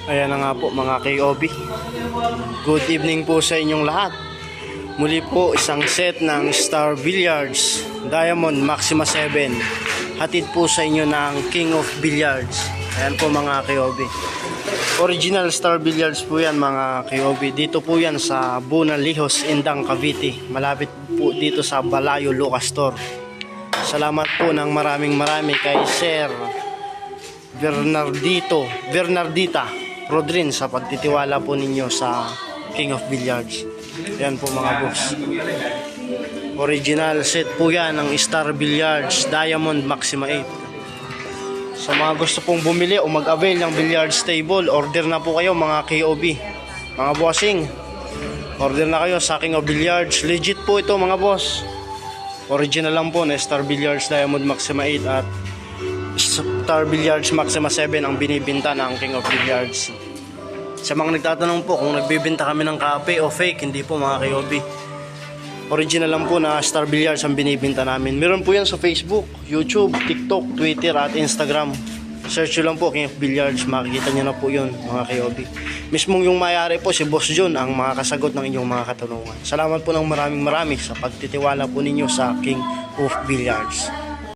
Ayan na nga po mga KOB. Good evening po sa inyong lahat. Muli po isang set ng Star Billiards Diamond Maxima 7. Hatid po sa inyo ng King of Billiards. Ayan po mga KOB. Original Star Billiards po yan mga KOB. Dito po yan sa Bunan Lihos, Indang, Cavite. Malapit po dito sa Balayo, Lucas Store. Salamat po ng maraming kay Sir Bernardita Rodrin sa pagtitiwala po ninyo sa King of Billiards. Yan po mga boss. Original set po yan ng Star Billiards Diamond Maxima 8. Sa mga gusto pong bumili o mag-avail ng billiards table, order na po kayo mga KOB. Mga bossing, order na kayo sa King of Billiards. Legit po ito mga boss. Original lang po na Star Billiards Diamond Maxima 8 at Star Billiards Maxima 7 ang binibinta ng King of Billiards. Sa mga nagtatanong po kung nagbibinta kami ng kape o fake, hindi po mga KOB. Original lang po na Star Billiards ang binibinta namin. Meron po yan sa Facebook, YouTube, TikTok, Twitter at Instagram. Search nyo lang po King of Billiards, makikita nyo na po yun mga KOB. Mismong yung mayari po si Boss John ang makakasagot ng inyong mga katanungan. Salamat po ng maraming sa pagtitiwala po ninyo sa King of Billiards.